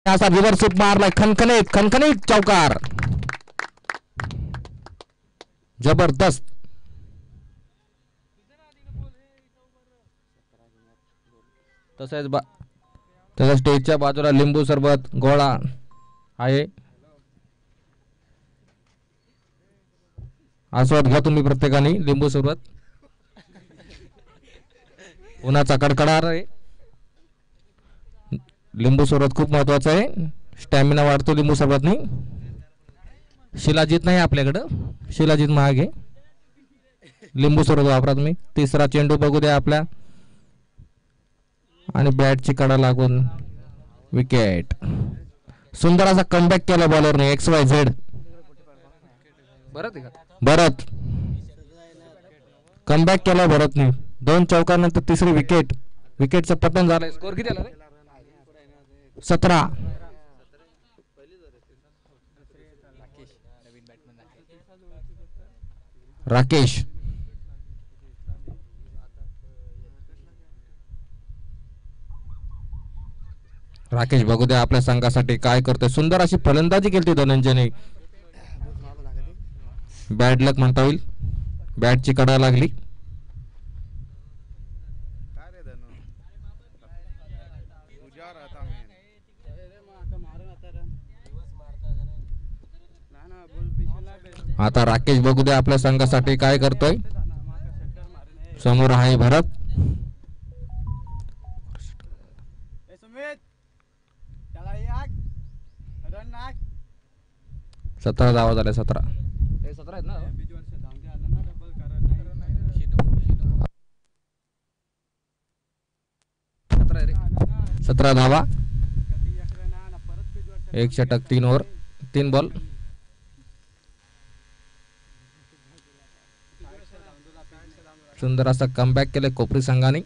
असा reverse sweep मारलाय, खणखणीत खणखणीत चौकार, जबरदस्त. तसंच स्टेजच्या बाजूला लिंबू सरबत गोळा आहे, आस्वाद घ्या तुम्ही प्रत्येकाने लिंबू सरबत. उन्हाचा कडकडार आहे, लिंबू सरबत खूप महत्वाचं आहे, स्टॅमिना वाढतो लिंबू सरबतनी. शिलाजीत नाही आपल्याकडं, शिलाजीत महाग आहे, लिंबू सरबत वापरा तुम्ही. तिसरा चेंडू बघू द्या आपल्या, आणि बॅटची कडा लागून विकेट. सुंदर असा कमबॅक केला बॉलरने XYZ भरत, कमबॅक केला भरतने. 2 चौकानंतर तिसरी विकेट, विकेटचं पतन झालंय. स्कोर किती आला रे? 17. राकेश बघू द्या आपल्या संघासाठी काय करतोय. सुंदर अशी फलंदाजी केली धनंजयने. बॅड लक म्हणता येईल, बॅटची कडा लागली. आता राकेश बघू द्या आपल्या संघासाठी काय करतोय. समोर आहे भरत. 17 धावा झाल्या. 17 आहेत ना, 17 धावा, 1 षटक, 3 ओव्हर, 3 बॉल. सुंदर असा कमबॅक केलाय कोपरी संघाने.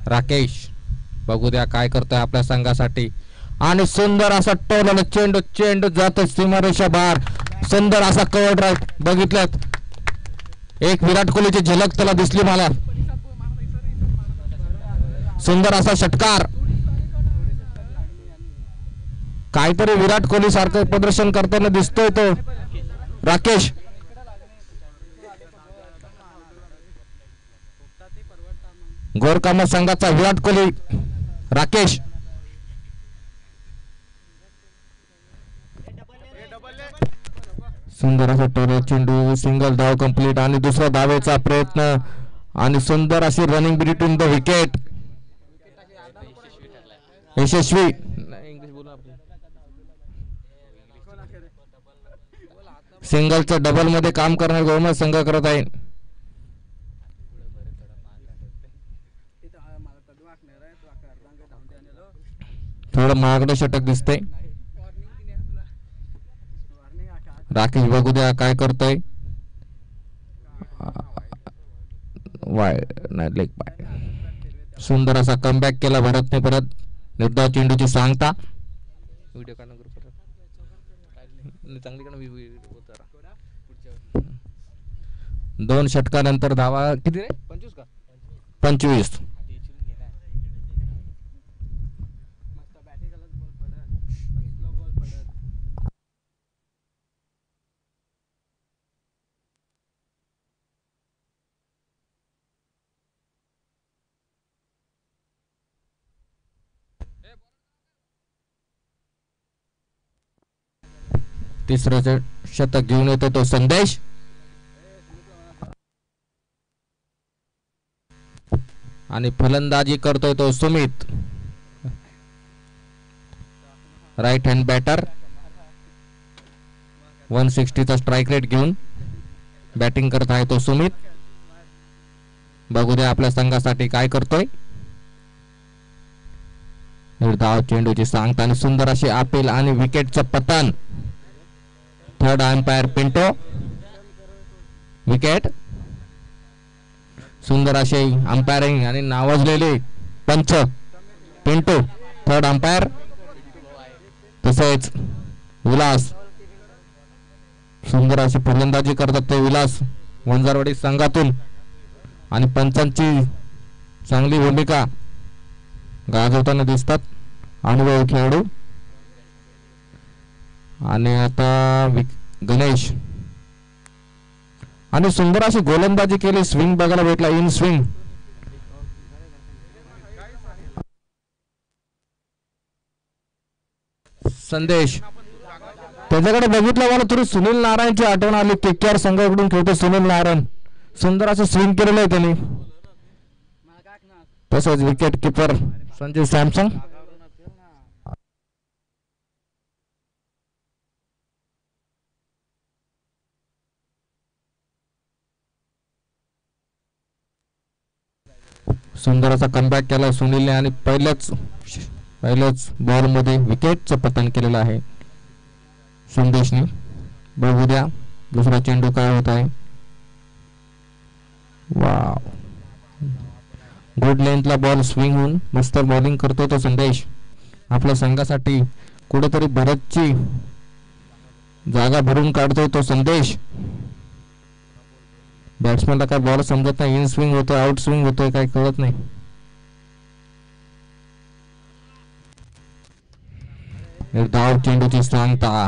राकेश बघू द्या काय करतोय आपल्या संघासाठी, आणि सुंदर असा टोलला चेंडू, चेंडू जातो सीमारेषा बाहेर. सुंदर असा कव्हर ड्राईव्ह बघितल्यात, एक विराट कोहलीची झलक त्याला दिसली मला. सुंदर असा षटकार, काहीतरी विराट कोहली सारखं प्रदर्शन करताना दिसतोय तो राकेश. गोरकामा संघाचा विराट कोहली राकेश. सुंदर असा टोरे चेंडू, सिंगल धाव कंप्लीट, आणि दुसरा धावेचा प्रयत्न, आणि सुंदर अशी running between the wicket, Yashasvi. सिंगलच्या डबल मध्ये काम करणारे गोलंदाज संघ करत आहे. थोडं महागडं षटक दिसतंय. राकेश बघू द्या काय करतोय. Leg bye. सुंदर असा कमबॅक केला भरतने. परत निर्धाव चेंडूची सांगता. व्हिडिओ काढणं चांगली 2 षटकानंतर धावा किती रे? 25 का? 25. तिसरं शतक घेऊन येतो तो संदेश. आणि फलंदाजी करतोय तो सुमित, राईट हँड बॅटर. 160 चा स्ट्राइक रेट घेऊन बॅटिंग करत आहे तो सुमित. बघू द्या आपल्या संघासाठी काय करतोय. निर्धाव चेंडूची सांगता, आणि सुंदर अशी अपील आणि विकेटचं पतन. Third umpire Pinto, wicket. सुंदर असे अंपायरिंग आणि नावाजलेले पंच पिंटो, थर्ड अंपायर. तसेच विलास, सुंदर अशी फलंदाजी करतात ते विलास वंजारवाडी संघातून आणि पंचांची चांगली भूमिका गाजवताना दिसतात अनुभवी खेळाडू. आणि आता गणेश आणि सुंदर अशी गोलंदाजी केली. स्विंग बघायला भेटला, इन स्विंग. संदेश त्याच्याकडे बघितलं मला थोडी सुनील नारायणची आठवण आली. केकेआर संघाकडून खेळतो सुनील नारायण. सुंदर असं स्विंग केलेलं आहे त्यांनी. तसंच विकेट किपर संजय सॅमसंग. सुंदर असा कमबॅक केला सुनीलने आणि पहिल्याच बॉल मध्ये विकेटचं पतन केलेलं आहे संदेशने. बघू द्या दुसरा चेंडू काय होत आहे. वाव, गुड लेंथला बॉल स्विंग होऊन मस्त बॉलिंग करतो तो संदेश. आपल्या संघासाठी कुठेतरी भरतची जागा भरून काढतोय तो संदेश. बॅट्समॅनला काय बॉल समजत नाही. इन स्विंग होतोय, आउट स्विंग होतोय, काय कळत नाही. धाव चेंडूची सांगता.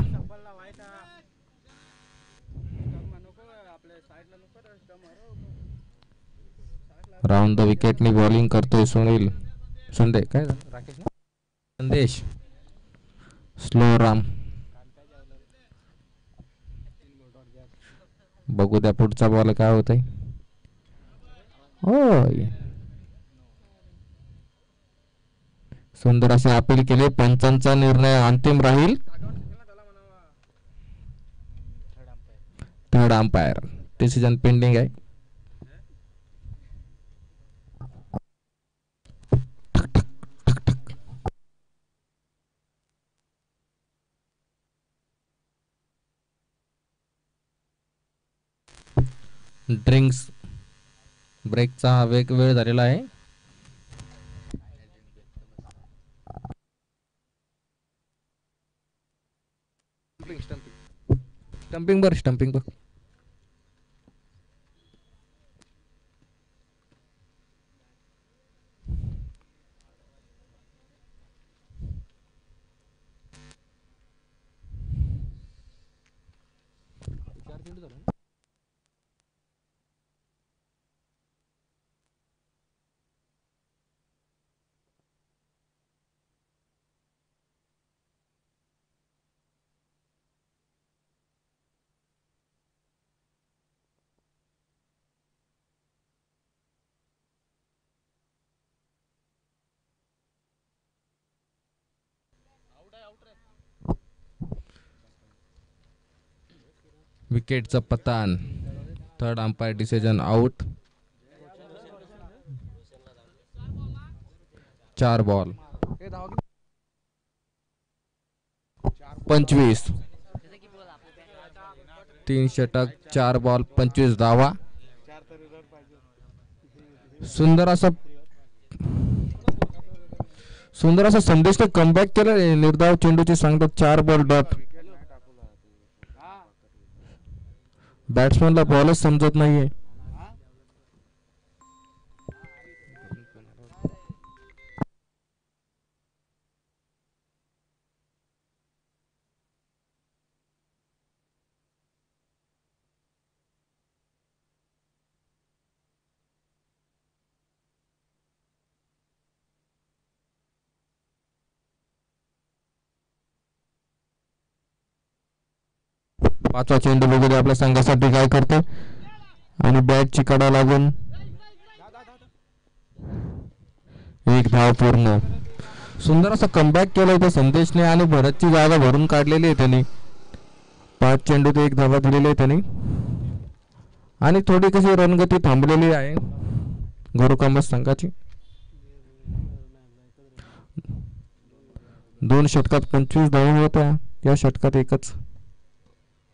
राऊंड द विकेटनी बॉलिंग करतोय सुनील संदेश. स्लो राम. बघू द्या पुढचा बॉल काय होत आहे. सुंदर असे अपील केले. पंचांचा निर्णय अंतिम राहील. थर्ड अंपायर डिसिजन पेंडिंग आहे. ड्रिंक्स ब्रेकचा वेळ झालेला आहे. स्टंपिंग बर. विकेटचं पतन. Third umpire decision out. 4 ball 25. 3 षटक 4 बॉल 25 धावा. सुंदर असा संदेशने कमबॅक केलं. निर्धाव चेंडूची सांगतात 4 बॉल डॉट. बॅट्समॅनला बॉलच समजत नाहीये. पाचवा चेंडू वगैरे आपल्या संघासाठी काय करतो आणि बॅटची कडा लागून 1 धाव पूर्ण. सुंदर असा कमबॅक केला होता संदेशने आणि भरतची जागा भरून काढलेली आहे त्यांनी. 5 चेंडूत 1 धावा दिलेली आहे त्यांनी आणि थोडी कशी रणगती थांबलेली आहे गोरुकांबा संघाची. 2 षटकात 25 धावा होत्या. या षटकात एकच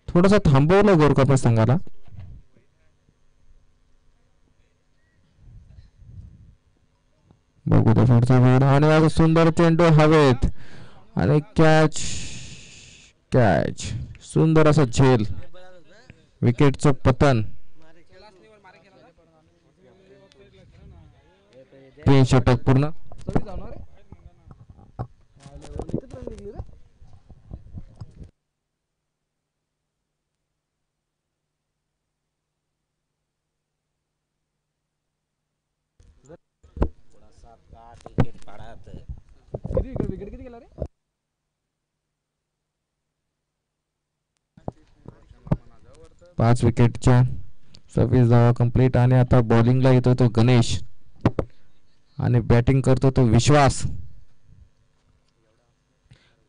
थोडासा थांबवलं गोरकापा संघाला. बघू तो पुढचा वेळ आणि सुंदर चेंडू हवेत आणि कॅच सुंदर असा झेल. विकेटचं पतन. तीन षटक पूर्ण. 5 विकेटच्या 26 धावा कंप्लीट. आणि आता बॉलिंगला येतो तो गणेश आणि बॅटिंग करतो तो विश्वास.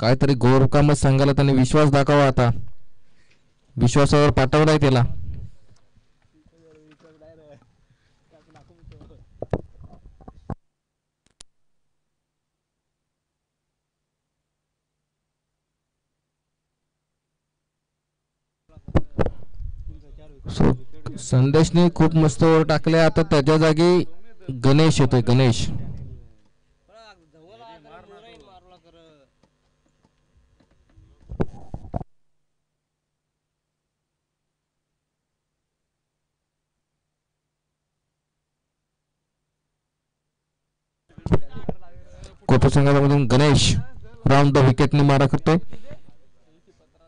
काहीतरी गोरकामच सांगायला त्याने विश्वास दाखवा. आता विश्वासावर पाठवलाय त्याला. संदेशने खूप मस्त ओव्हर टाकले. आता त्याच्या जागी गणेश येतोय. गणेश कोपे संघामधून गणेश राऊंड द विकेटने मारा करतोय.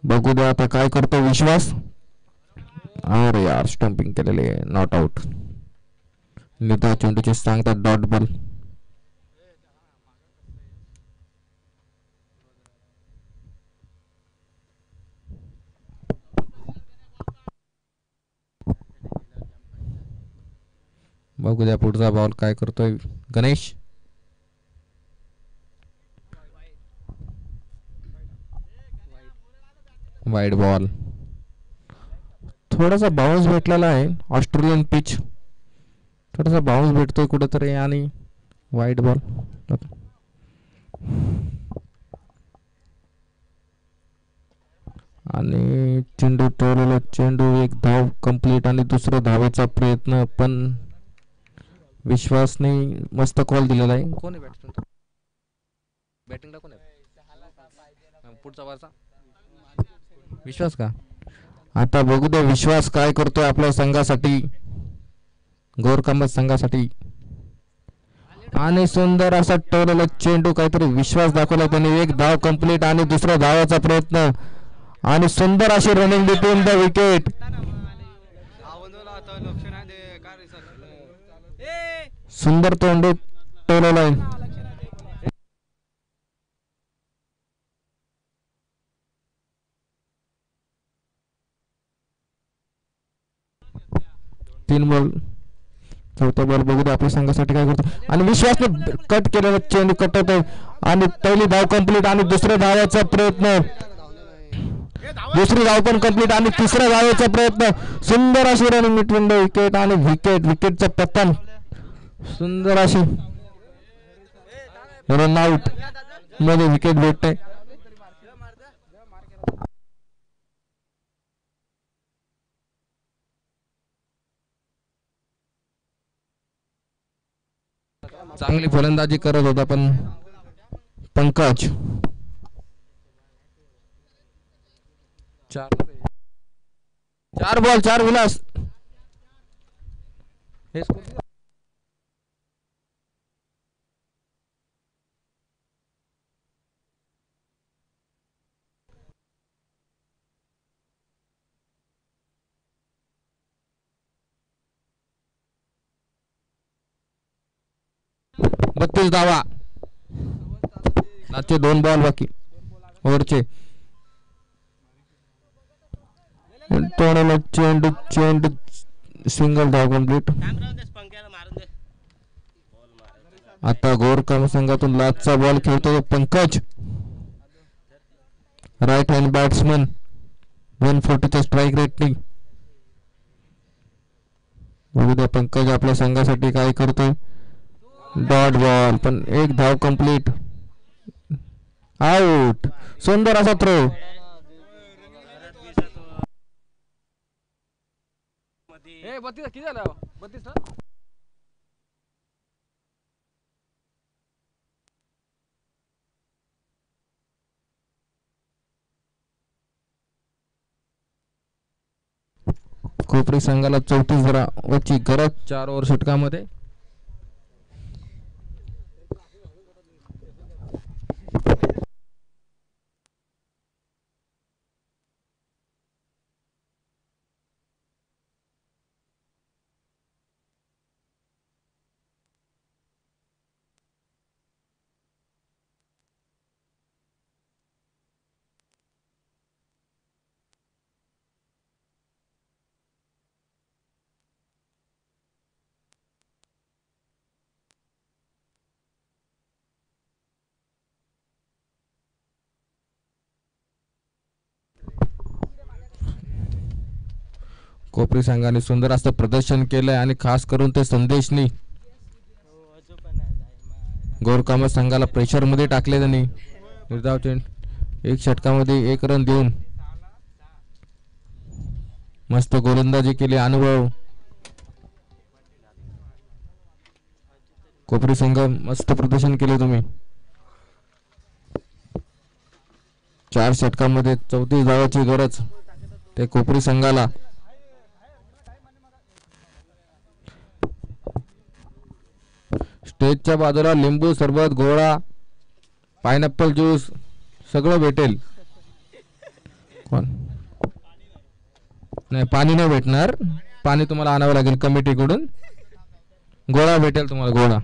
बघू द्या आता काय करतो विश्वास. अरे यार स्टंपिंग केलेले. Not out. निता चेंडूचे सांगतात डॉट बॉल. बघू द्या पुढचा बॉल काय करतोय गणेश. Wide ball. थोडासा बाउन्स भेटलेला आहे. ऑस्ट्रेलियन पिच थोडासा बाउन्स भेटतोय कुठेतरी. आणि वाईड बॉल. आणि चेंडू टोलला. चेंडू एक धाव कंप्लीट आणि दुसरा धावेचा प्रयत्न. पण विश्वासने मस्त कॉल दिलेला आहे. कोण आहे बॅटिंगला कोण आहे पुढचा वारसा विश्वास का. आता बघू दे विश्वास काय करतोय आपल्या संघासाठी. गोरकामत संघासाठी. आणि सुंदर असा टोलला चेंडू. काहीतरी विश्वास दाखवला त्याने. एक धाव कंप्लीट आणि दुसरा धावाचा प्रयत्न. आणि सुंदर अशी रनिंग बिटवीन द विकेट. सुंदर तोंडू टोलला. 3 बॉल. चौथा बॉल बघू आपल्या संघासाठी काय करतो. आणि विश्वासने कट केलेला चेंडू कट होतोय. आणि पहिली धाव कंप्लीट आणि दुसऱ्या धावाचा प्रयत्न. दुसरी धाव पण कंप्लीट आणि तिसऱ्या धावेचा प्रयत्न. सुंदर अशी रनिंग बिटवीन द विकेट. आणि विकेटचं पतन. सुंदर अशी रन आउट मध्ये विकेट भेटते. चांगली फलंदाजी करत होता पण पंकज. 4 बॉल 4 विलास. 32 धावा. 2 बॉल बाकी ओव्हरचे. चेंडू चेंडू सिंगल धाव कंप्लीट. आता गोरकाम संघातून लास्टचा बॉल खेळतो पंकज. Right hand batsman. 140च्या स्ट्राईक रेटनी. बघू द्या पंकज आपल्या संघासाठी काय करतोय. डॉट बॉल पण एक धाव कंप्लीट. आउट. सुंदर असा थ्रो. कोपरी संघाला 34 धावांची गरज 4 ओव्हर षटकामध्ये. कोपरी संघाने सुंदर असं प्रदर्शन केलंय आणि खास करून ते संदेशनी गोरकाम संघाला प्रेशर मध्ये टाकले. त्यांनी निर्धाव चेंड एक षटकामध्ये 1 रन देऊन मस्त गोलंदाजी केली. अनुभव कोपरी संघ मस्त प्रदर्शन केले तुम्ही. 4 षटकांमध्ये 34 धावाची गरज ते कोपरी संघाला. स्टेजच्या बाजूला लिंबू सरबत, गोळा, पायनॅपल ज्यूस सगळं भेटेल. कोण नाही, पाणी नाही भेटणार. पाणी तुम्हाला आणावं लागेल कमिटीकडून. गोळा भेटेल तुम्हाला, गोळा.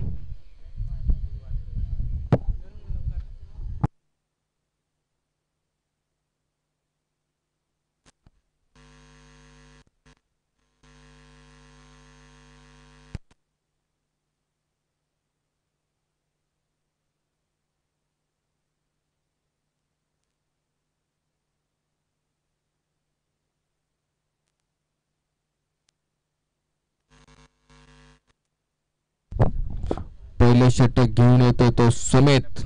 पहिले षटक घेऊन येतो तो सुमित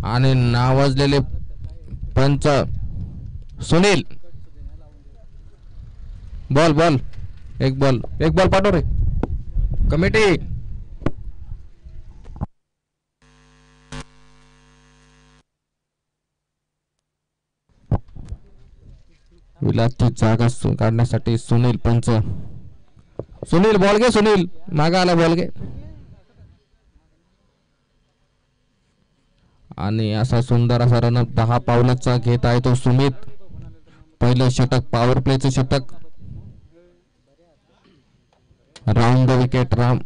आणि नावाजलेले पंच सुनील. बॉल बॉल एक बॉल पाठव रे कमिटी. विलासची जागा काढण्यासाठी सुनील पंच. सुनील बॉल घे, सुनील मागा आला, बॉल घे. आणि असा सुंदर असा रनअप 10 पावलाचा घेत आहे तो सुमित. पहिलं षटक पॉवर प्लेचं षटक. राऊंड द विकेट राम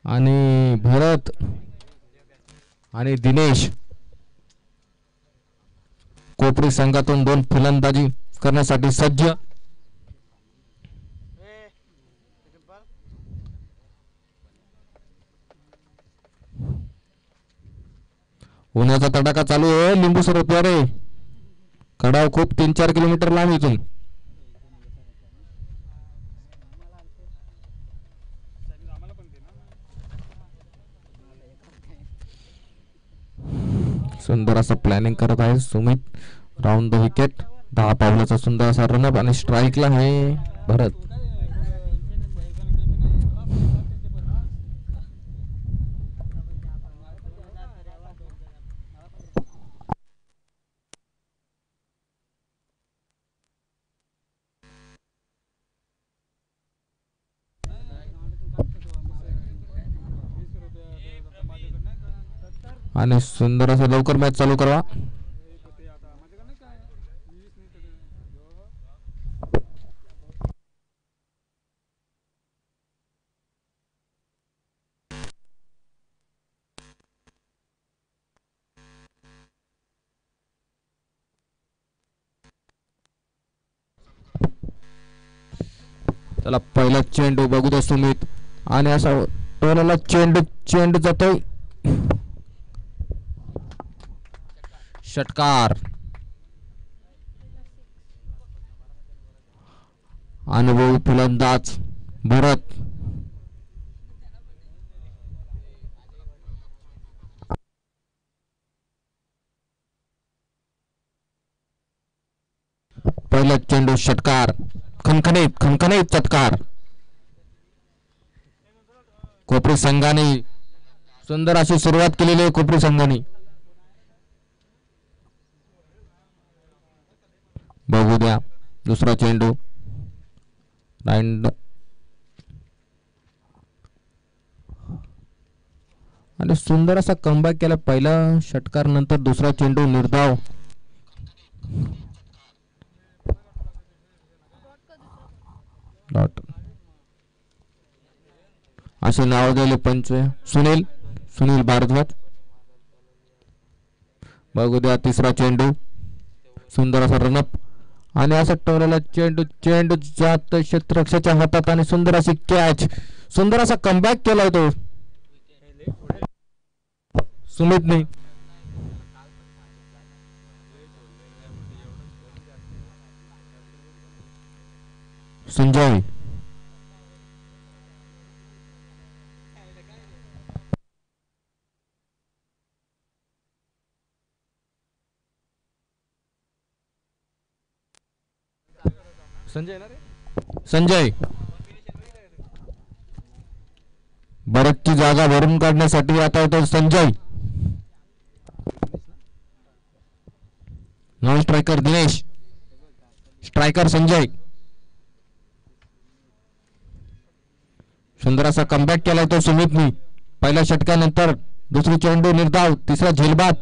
आणि भरत आणि दिनेश कोपरी संघातून 2 फलंदाजी करण्यासाठी सज्ज. उन्हाचा तडाखा चालू आहे लिंबू सरोवरारे. कडाव खूप 3-4 किलोमीटर लांब इथून. सुंदर असं प्लॅनिंग करत आहे सुमित. राऊंड द विकेट 10 पावलाचा सुंदर असा रनअप आणि स्ट्राईकला आहे भरत. आणि सुंदर असं लवकर मॅच चालू करा. त्याला पहिला चेंडू बघू द्या सुमित आणि असा टोनाला चेंडू जातोय. षटकार. अनुभवी फलंदाज भरत. पहिला चेंडू षटकार. खणखणीत चटकार. कोपरी संघाने सुंदर अशी सुरुवात केलेली आहे. कोपरी संघाने बघू द्या दुसरा चेंडू. आणि सुंदर असा कमबॅक केला. पहिला षटकार नंतर दुसरा चेंडू निर्धाव. असे नाव दिले पंच सुनील भारद्वाज. बघू द्या तिसरा चेंडू. सुंदर असा रनअप आणि असा टोलाला चेंडू जात क्षेत्ररक्षकाच्या हातात आणि सुंदर अशी कॅच. सुंदर असा कमबॅक केलाय तो सुमितने. संजय संजय भरतची जागा भरून काढण्यासाठी आता येतो Sanjay. Non striker Dinesh, striker Sanjay. सुंदर असा कमबॅक केलाय तो सुमितनी. पहिल्या षटकानंतर दुसरी चेंडू निर्धाव, तिसरा झेलबाद.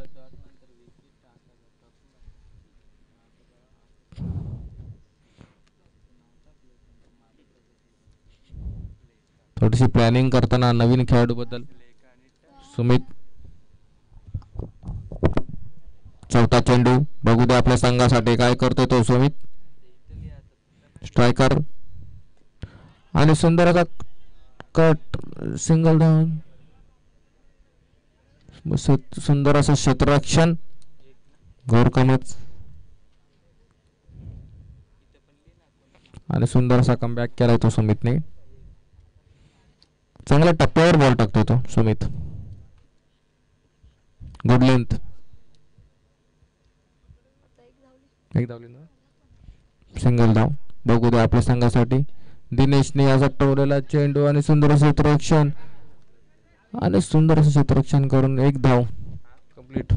थोडीशी प्लॅनिंग करताना नवीन खेळाडू बद्दल सुमित. चौथा चेंडू बघू दे आपल्या संघासाठी काय करतोय तो सुमित. स्ट्रायकर आणि सुंदर असा कट, सिंगल डाऊन. सुंदर असं क्षेत्ररक्षण, घोरकमच आणि सुंदर असा कमबॅक केलाय तो सुमितने. चांगल्या टप्प्यावर बॉल टाकतो तो सुमित. Good length. एक धावली ना, सिंगल धाव. बघू दे आपल्या संघासाठी दिनेशने असा टवलेला चेंडू आणि सुंदर असं क्षेत्ररक्षण आणि सुंदर असं क्षेत्ररक्षण करून एक धाव कंप्लीट.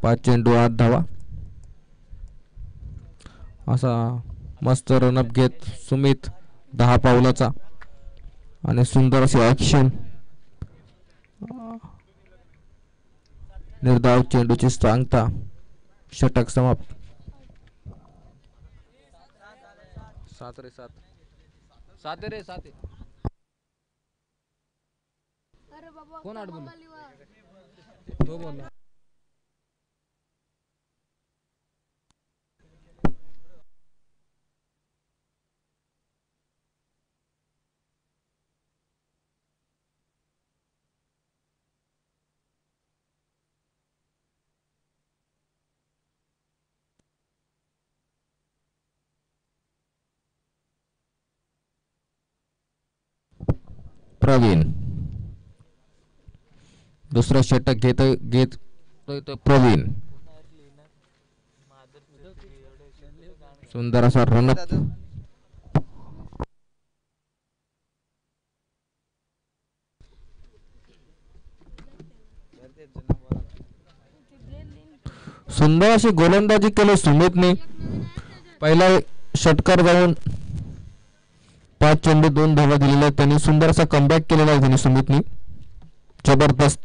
पाच चेंडू 8 धावा. असा मस्त रनअप घेत सुमित 10 पावलाचा आणि सुंदर असे ॲक्शन. निर्धाव चेंडूची सांगता. षटक समाप्त. 7 रे 7. 7 रे 7. कोण आठ बोलला? तो बोलला. प्रवीण दुसरा षटक घेत प्रवीण. सुंदर असा रनअप. सुंदर अशी गोलंदाजी केली सुमितने. पहिला षटकार जाऊन 5 चेंडू 2 धावा दिलेल्या. त्यांनी सुंदर असा कमबॅक केलेला आहे त्यांनी सुमितनी. जबरदस्त.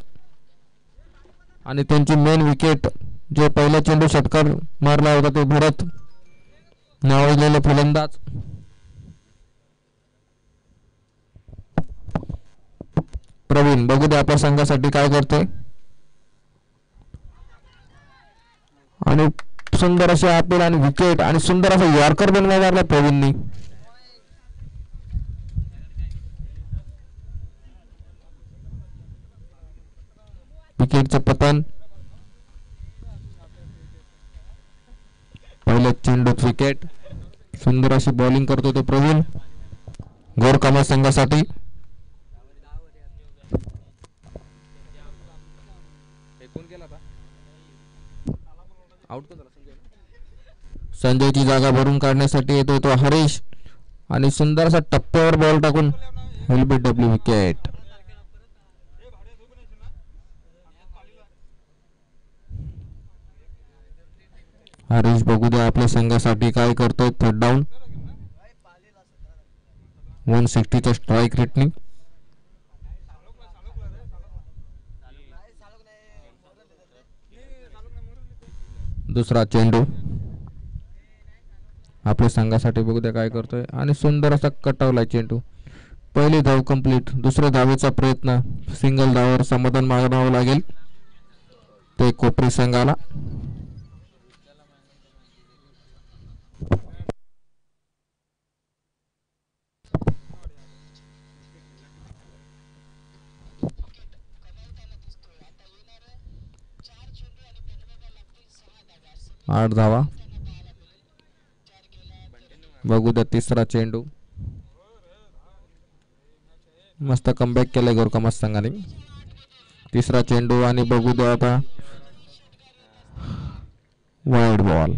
आणि त्यांची मेन विकेट जे पहिला चेंडू षटकार मारला होता ते भरत नावाजलेले फलंदाज. प्रवीण बघू दे आपल्या संघासाठी काय करतोय. आणि सुंदर असे अपील आणि विकेट आणि सुंदर असा यॉर्कर बनवा मारला प्रवीणनी. विकेटचं पतन. पहिल्या चेंडूत विकेट. सुंदर अशी बॉलिंग करतो तो प्रवीण गोरकामा संघासाठी. संजयची जागा भरून काढण्यासाठी येतो तो हरीश आणि सुंदर असा टप्प्यावर बॉल टाकून LBW विकेट. हरीश बघू द्या आपल्या संघासाठी काय करतोय. Third down. 160च्या स्ट्राईक रेटनी. दुसरा चेंडू आपल्या संघासाठी. बघू द्या काय करतोय आणि सुंदर असा कटावलाय चेंडू. पहिली धाव कंप्लीट. दुसऱ्या धावेचा प्रयत्न. सिंगल धावावर समाधान मानावं लागेल ते कोपरी संघाला. आठ धावा. बघू द्या तिसरा चेंडू. मस्त कमबॅक केलाय गोरखा संघाने. तिसरा चेंडू आणि बघू द्या आता वाईड बॉल.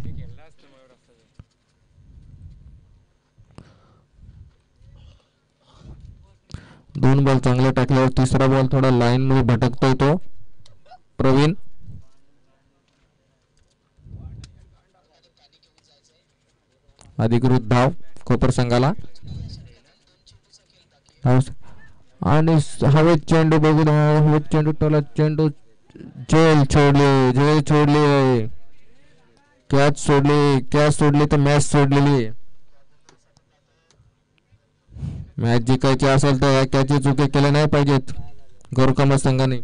दोन बॉल चांगले टाकल्यावर तिसरा बॉल थोडा लाईन मुळे भटकतोय तो. प्रवीण अधिकृत धाव कोपर संघाला. आणि हवेत चेंडू. बघू हवेत चेंडू टोला. चेंडू जेल सोडली कॅच सोडली तर मॅच सोडलेली. मॅच जिंकायची असेल तर या कॅची चुकी केल्या नाही पाहिजेत गोरखा संघाने.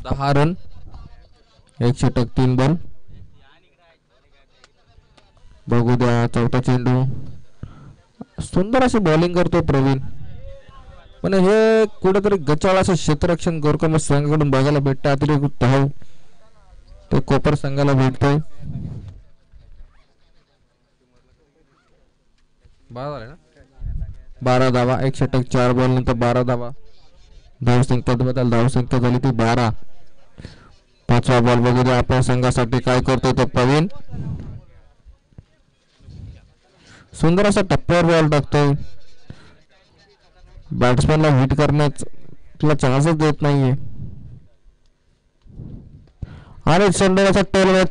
दहा रन 1 षटक 3 बॉल. बघू द्या चौथा चेंडू. सुंदर अशी बॉलिंग करतो प्रवीण. पण हे कुठेतरी गचाळ असं क्षेत्ररक्षण गोरखा संघाकडून बघायला भेटतं. अतिरिक्त धाव ते कोपर संघाला भेटतोय. 12 धावा. 1 षटक 4 बॉल नंतर 12 धावा. धावसंख्येत बदल. धावसंख्या झाली ती 12. पाचवा बॉल. बघू द्या आपल्या संघासाठी काय करतोय तो प्रवीण. सुंदर असा टप्प्यावर बॉल टाकतोय. बॅट्समॅनला हिट करण्याचा चान्सच देत नाहीये. आणि सुंदर असा टोल.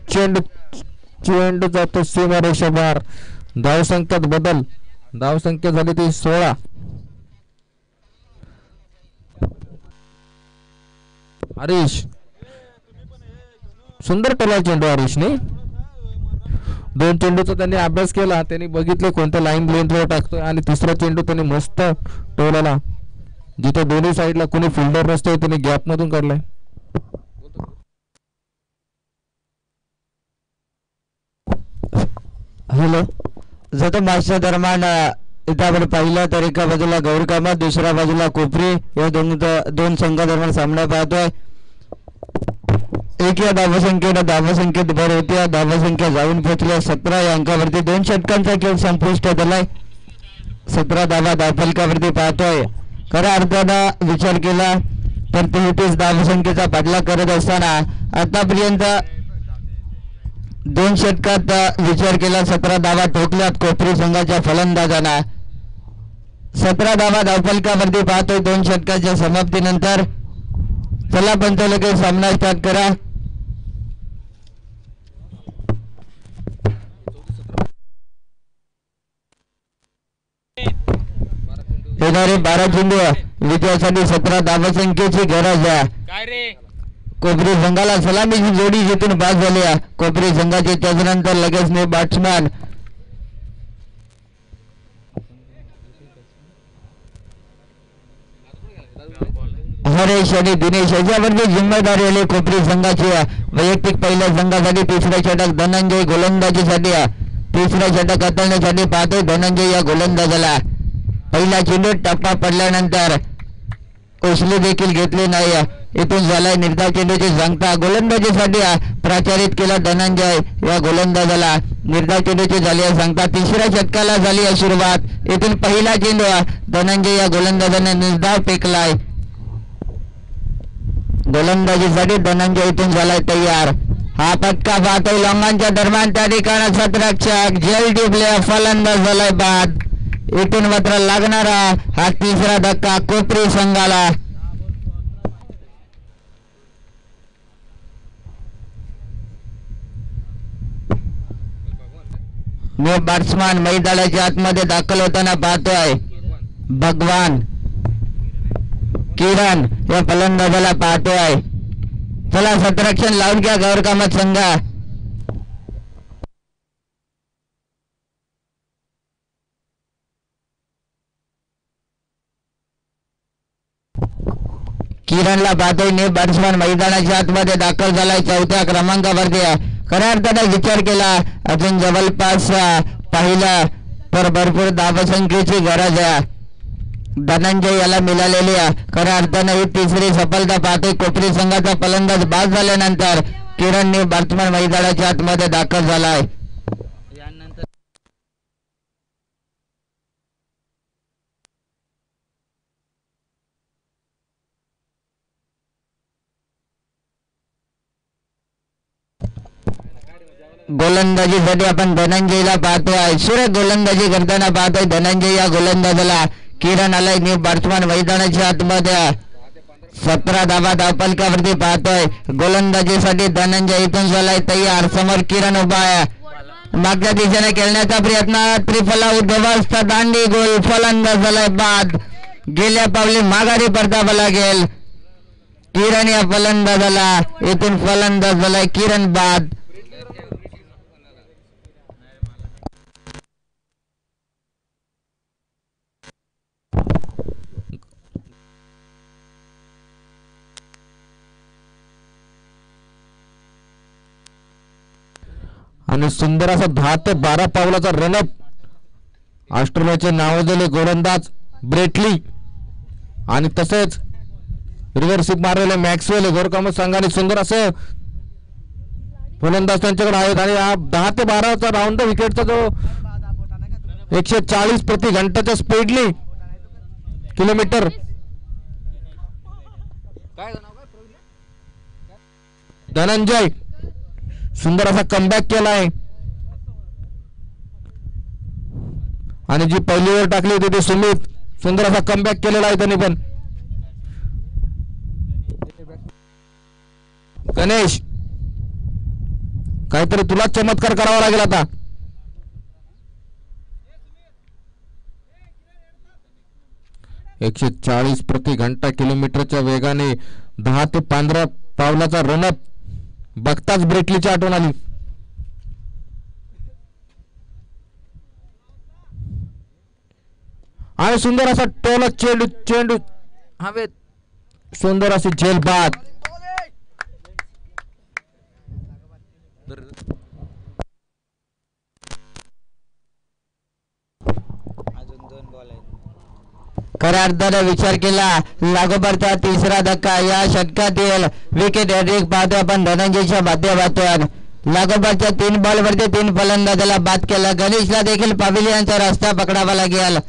चेंडू जातो सीमारेषा बाहेर. धावसंख्येत बदल. धावसंख्या झाली ती 16. हरीश सुंदर टोला चेंडू हरीशने. 2 चेंडूचा त्यांनी अभ्यास केला. त्यांनी बघितले कोणत्या लाईन लेंथवर टाकतोय आणि तिसरा चेंडू त्यांनी मस्त टोलाला. जिथे दोन्ही साईडला कोणी फिल्डर नसतोय त्यांनी गॅप मधून काढलाय. हॅलो. जातो मॅचच्या दरम्यान इथं आपण पाहिलं तर एका बाजूला गौरकामा दुसऱ्या बाजूला कोपरी या दोन संघादरम्यान सामना पाहतोय. एक या धावसंख्येत भर होती. धावसंख्या जाऊन पोहोचल्या 17 या अंकावरती. 2 षटकांचा खेळ संपुष्टात आलाय. 17 धावा धावफलकावरती पाहतोय. खऱ्या अर्थानं विचार केला तर 33 धावसंख्येचा पाठलाग करत असताना आतापर्यंत 2 षटकात विचार केला 17 धावा ठोकल्यात कोपरी संघाच्या फलंदाजांना. 17 धावा धावफलकावरती पाहतोय 2 षटकाच्या समाप्तीनंतर. चला पंच लगेच सामना स्टार्ट करा. येणारे 12 चेंडू विजयासाठी 17 धावसंख्येची गरज आहे. कोपरी संघाला सलामीची जोडी जिथून बाद झाली. कोपरी संघाचे त्याच्यानंतर लगेच ने बॅट्समॅन हरेश आणि दिनेश याच्यावरती जिम्मेदारी आली कोपरी संघाची. वैयक्तिक पहिल्या संघासाठी तिसऱ्या षटक धनंजय गोलंदाजीसाठी. तिसऱ्या षटक हाताळण्यासाठी पाहतोय धनंजय या गोलंदाजाला. पहिला चेंडू टप्पा पडल्यानंतर उचली देखील घेतली नाही. इथून झालाय निर्धाव चेंडूची सांगता. गोलंदाजीसाठी प्रचारित केला धनंजय या गोलंदाजाला. निर्धाव चेंडूची झाली आहे सांगता. तिसऱ्या षटकाला झाली आहे सुरुवात. इथून पहिला चेंडू धनंजय या गोलंदाजाने निर्धाव फेकलाय. गोलंदाजीसाठी धनंजय इथून झालाय तयार. हा फटका पाहतोय लॉंगांच्या दरम्यान. त्या ठिकाणी सतरक्षक जेल डिबले फलंदाज झालाय बाद. इथून मात्र लागणारा हा तिसरा धक्का कोपरी संघाला. न्यू बॅट्समॅन मैदानाच्या आतमध्ये दाखल होताना पाहतोय भगवान किरण या फलंदाजाला पाहतोय. चला सतरक्षण लावून घ्या गौर कामत संघ. किरणला पाहतोय न्यू बॅट्समॅन मैदानाच्या आतमध्ये दाखल झालाय 4थ्या क्रमांकावरती. खऱ्या अर्थाने विचार केला अजून जवळपास पाहिला तर भरपूर धावसंख्येची गरज आहे. धनंजय याला मिळालेली आहे. खऱ्या अर्थाने ही तिसरी सफलता पाहतोय. कोपरी संघाचा फलंदाज बाद झाल्यानंतर किरणने बॅट्समॅन मैदानाच्या आतमध्ये दाखल झालाय. गोलंदाजीसाठी आपण धनंजयला पाहतोय. सुरेख गोलंदाजी करताना पाहतोय धनंजय या गोलंदाजाला. किरण आलाय न्यू बॅट्समॅन मैदानाच्या आतमध्ये. 17 धावा धावपलकावरती पाहतोय. गोलंदाजीसाठी धनंजय इथून झालाय तयार. समोर किरण उभा आहे. मागच्या दिशेने खेळण्याचा प्रयत्न त्रिफला उद्ध्वस्त दांडी गोल. फलंदाज झालाय बाद. गेल्या पावली माघारी परतावा लागेल. किरण या फलंदाजाला इथून फलंदाज झालाय किरण बाद. आणि सुंदर असा 10 ते 12 पावलाचा रनअप. ऑस्ट्रेलियाचे नावाजलेले गोलंदाज ब्रेटली आणि तसेच रिव्हर्सिप मारलेले मॅक्सवेल गोरकामत संघाने सुंदर असं फलंदाज त्यांच्याकडे आहेत. आणि हा 10 ते 12चा राऊंड विकेटचा जो 140 प्रति घंटाच्या स्पीडली किलोमीटर धनंजय सुंदर असा कमबॅक केलाय. आणि जी पहिली ओव्हर टाकली होती ते सुमित सुंदर असा कमबॅक केलेला आहे त्यांनी पण. गणेश काहीतरी तुला चमत्कार करावा लागेल आता. एकशे 40 प्रति घंटा किलोमीटरच्या वेगाने 10 ते 15 पावलाचा रनअप बघताच ब्रेटलीची आठवण आली. आणि सुंदर असा टोल चेंडू चेंडू हवेत. सुंदर अशी झेल बाद. खऱ्या अर्थाने विचार केला लागोपाठचा तिसरा धक्का. या षटकातील विकेट हॅट्रिक पाहतोय आपण धनंजयच्या माध्यमातून. लागोपाठच्या 3 बॉलवरती 3 फलंदाजाला बाद केला. गणेशला देखील पॅव्हिलियनचा रस्ता पकडावा लागेल.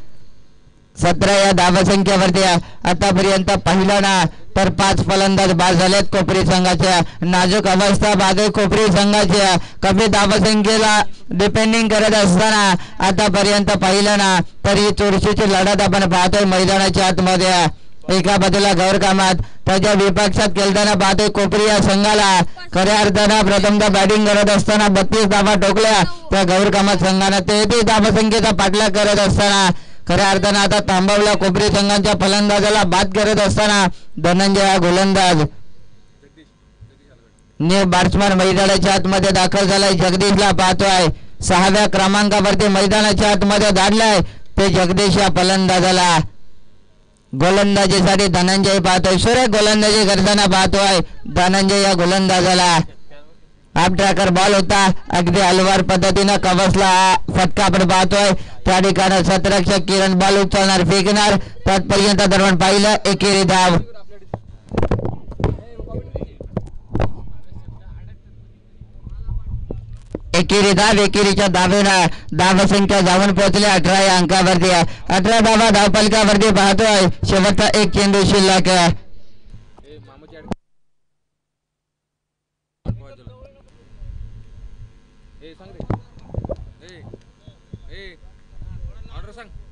17 या धावसंख्येवरती आतापर्यंत पहिला ना तर 5 फलंदाज बाद झालेत कोपरी संघाच्या. नाजूक अवस्था बागे कोपरी संघाच्या. कमी धावसंख्येला डिपेंडिंग करत असताना आतापर्यंत पहिला ना तर ही चुरशीची लढत आपण पाहतोय मैदानाच्या आतमध्ये. एका बाजूला गौर कामत त्याच्या विपक्षात खेळताना पाहतोय कोपरी या संघाला. खऱ्या अर्थानं प्रथमतः बॅटिंग करत असताना 32 धावा ठोकल्या त्या गौर कामत संघानं. 33 धावसंख्येचा पाठलाग करत असताना खऱ्या अर्थानं आता थांबवला कोपरी संघाच्या फलंदाजाला बाद करत असताना धनंजय हा गोलंदाज. न्यू बॅट्समॅन मैदानाच्या आतमध्ये दाखल झालाय. जगदीशला पाहतोय 6व्या क्रमांकावरती मैदानाच्या आतमध्ये धाडलाय ते जगदीश या फलंदाजाला. गोलंदाजीसाठी धनंजय पाहतोय. सुरेख गोलंदाजी करताना पाहतोय धनंजय या गोलंदाजाला. हाफ ट्रॅकर बॉल होता अगदी हलवार पद्धतीनं कवसला फटका आपण पाहतोय. त्या ठिकाणी सतरक्षक किरण बॉल उचलणार फेकणार तत्पर्यंत दरम्यान पाहिलं एकेरी धाव. एकेरी धाव. एकेरीच्या धावेनं धावसंख्या जाऊन पोहोचल्या 18 या अंकावरती. 18 धावा धावपलकावरती पाहतोय. शेवटचा एक चेंडू शिल्लक.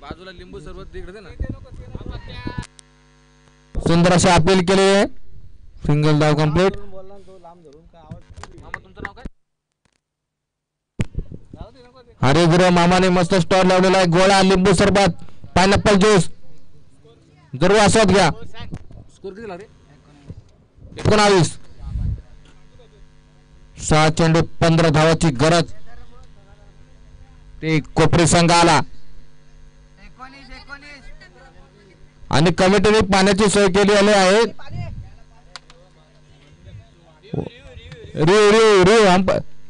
बाजूला लिंबू सरबत तिकडे ना. सुंदर असे अपील केले. सिंगल धाव कंप्लीट. हरिगुरु मामाने मस्त स्टॉल लावलेला आहे. गोळा, लिंबू सरबत, पायनॅपल ज्यूस जरूर आस्वाद घ्या. 19 6 चेंडू 15 धावाची गरज. ते कोपरी संघ आला आणि कमिटीने पाण्याची सोय केली आहे.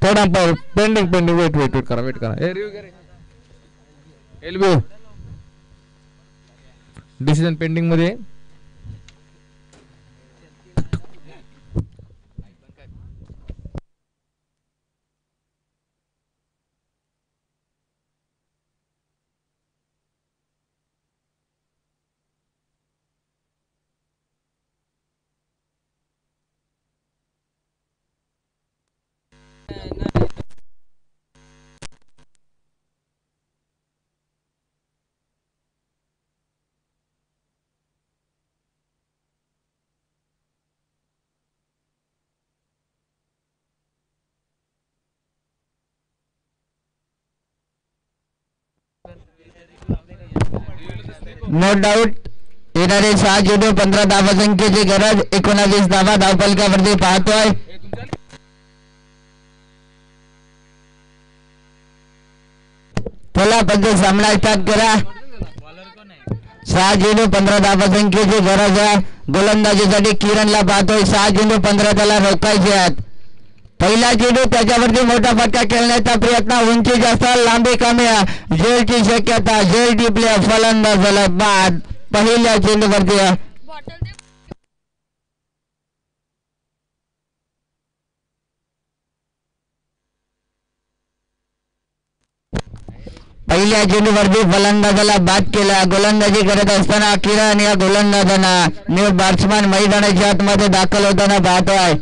थर्ड अंपायर पेंडिंग वेट करा एलबी डिसिजन पेंडिंग मध्ये. नो डाऊट येणारे 6 चेंडू 15 धावा संख्येची गरज. 19 धावा धावफलकावरती पाहतोय. चला पंच सामना स्टार्ट करा. 6 चेंडू 15 धावा संख्येची गरज आहे. गोलंदाजीसाठी किरणला पाहतोय. 6 चेंडू 15 त्याला रोखायचे आहेत. पहिला चेंडू त्याच्यावरती मोठा फटका खेळण्याचा प्रयत्न. उंची जास्त, लांबी कमी, झेलची शक्यता. झेल टिपल्या, फलंदाज झाला बाद. पहिल्या चेंडूवरती फलंदाजाला बाद केला. गोलंदाजी करत असताना किरण या गोलंदाजांना न्यू बॅट्समन मैदानाच्या आतमध्ये दाखल होताना पाहतोय.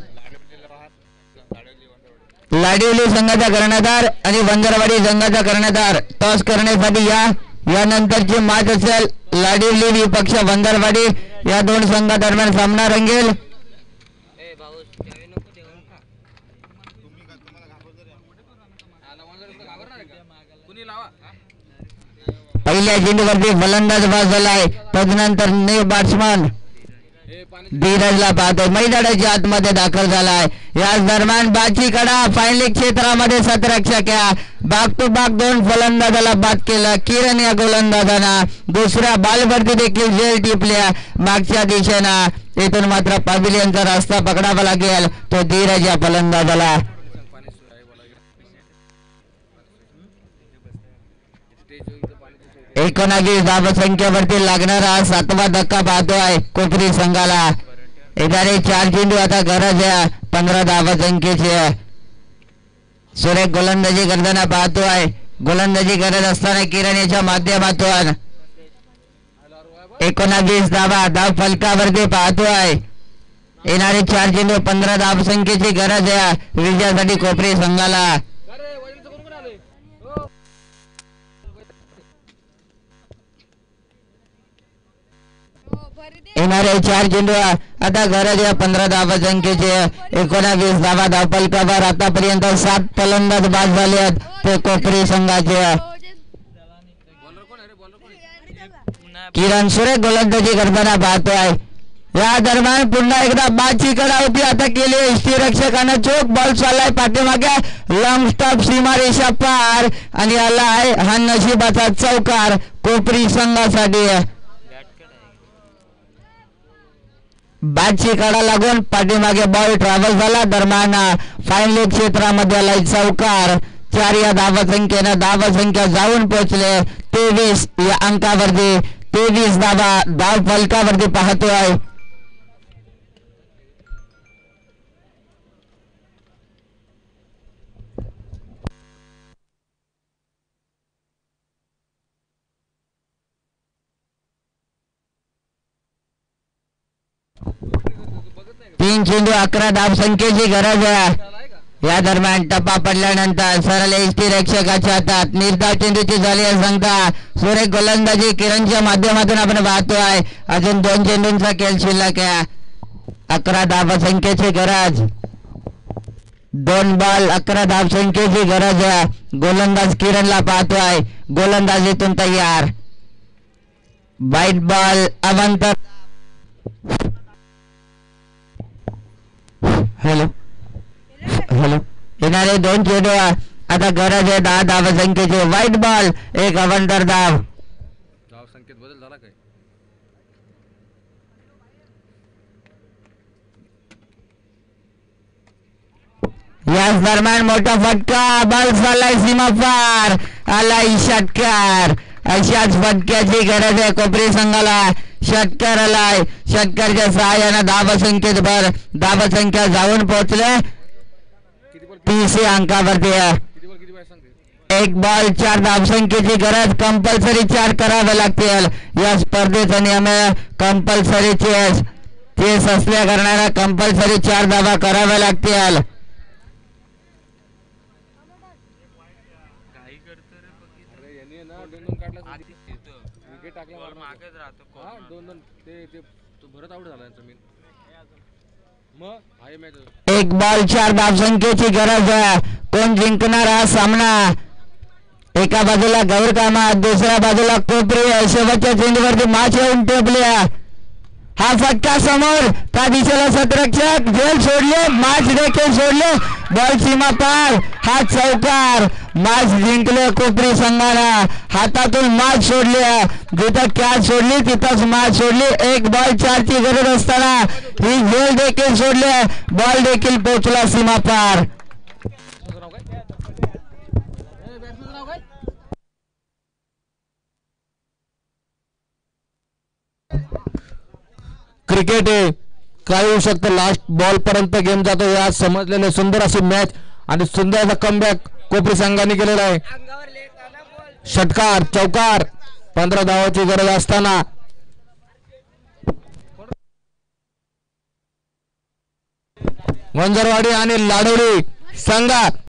लाडिवली संघाचा कर्णधार आणि वंजरवाडी संघाचा कर्णधार टॉस करण्यासाठी यानंतरची मॅच असेल. लाडिवली विपक्ष वंजरवाडी या दोन संघादरम्यान सामना रंगेल. पहिल्या चेंडूवरती फलंदाज बाद झालाय. तदनंतर न्यू बॅट्समन धीरजला पाहतोय. मैदानाच्या आतमध्ये दाखल झालाय. याच दरम्यान बाची कडा फायनल क्षेत्रामध्ये 17 बॅक टू बॅक 2 फलंदाजाला बाद केला. किरण या गोलंदाजांना दुसऱ्या बॉलवरती देखील झेल टिपल्या मागच्या दिशेनं. इथून मात्र पॅव्हिलियनचा रस्ता पकडावा लागेल तो धीरज या फलंदाजाला. 19 धावसंख्येवरती लागणारा 7वा धक्का पाहतोय कोपरी संघाला. येणारे 4 चेंडू आता गरज आहे 15 धावसंख्येची. सुरेख गोलंदाजी करताना पाहतोय. गोलंदाजी करत असताना किरण याच्या माध्यमातून 19 धावा धाव फलकावरती पाहतोय. येणारे 4 चेंडू 15 धावसंख्येची गरज आहे विजयासाठी कोपरी संघाला. येणारे 4 चेंडू आता गरज आहे 15 धावसंख्येचे. 19 धावा धावफलकावर. आतापर्यंत 7 फलंदाज बाद झाले आहेत ते कोपरी संघाचे. किरण सुरेख गोलंदाजी करताना पाहतोय. या दरम्यान पुन्हा एकदा बाची कडा होती. आता केली यष्टीरक्षकानं चोख. बॉल चाललाय पाठीमागे. लॉंग स्टॉप सीमारेषा पार आणि आलाय हा नशिबाचा चौकार कोपरी संघासाठी. बॅटची कडा लागून पाठीमागे बॉल ट्रॅव्हल झाला. दरम्यान फायनल क्षेत्रामध्ये आलाय चौकार. 4 या धावसंख्येनं धावसंख्या जाऊन पोहोचले 23 या अंकावरती. 23 धावा धाव फलकावरती पाहतोय. तीन चेंडू 11 धावसंख्येची गरज आहे. या दरम्यान टप्पा पडल्यानंतर सरळ यष्टीरक्षकाच्या हातात निर्धाव चेंडूची झाली सांगता. सुरेख गोलंदाजी किरणच्या माध्यमातून आपण पाहतोय. अजून 2 चेंडूंचा खेळ शिल्लक आहे. 11 धावसंख्येची गरज. 2 बॉल 11 धावसंख्येची गरज आहे. गोलंदाज किरणला पाहतोय, गोलंदाजीतून तयार. वाईट बॉल अवंतर. हॅलो हॅलो येणारे 2 चेंडू आता गरज आहे 10 धावसंख्येची. वाईट बॉल, एक अवंतर धाव. संकेत बदल झाला काय? याच दरम्यान मोठा फटका, बॉल झालाय सीमा पार, आलाय षटकार. अशाच फटक्याची गरज आहे कोपरी संघाला. षटकार आलाय, षटकारच्या सहाय्यानं धावसंख्येत भर. धावसंख्या जाऊन पोहोचले 30 अंकावरती. 1 बॉल 4 धावसंख्येची गरज. कंपल्सरी 4 करावे लागतील. या स्पर्धेचा नियम आहे कंपल्सरी चेस असल्या कारणाने कंपल्सरी 4 धावा कराव्या लागतील. एक बॉल 4 धावसंख्येची गरज आहे. कोण जिंकणार हा सामना? एका बाजूला गौर कामत, दुसऱ्या बाजूला कोपरी. शेवटच्या चेंडूवरती माच येऊन टेपली. हा फटका समोर, त्या दिशेला सतरक्षक झेल सोडले, माच देखील सोडले. बॉल सीमा पार, हा चौकार. माच जिंकले कोपरी संघाला. हातातून माच सोडली, जिथं कॅच सोडली तिथंच माच सोडली. 1 बॉल 4 ची गरज असताना ही झेल देखील सोडली. बॉल देखील पोहोचला सीमा पार. क्रिकेट आहे, काय होऊ शकतं. लास्ट बॉल पर्यंत गेम जातो. या समजलेले सुंदर अशी मॅच आणि सुंदर असा कमबॅक कोपरी संघाने केलेला आहे. षटकार, चौकार, 15 धावाची गरज असताना वंजरवाडी आणि लाडोळी संघात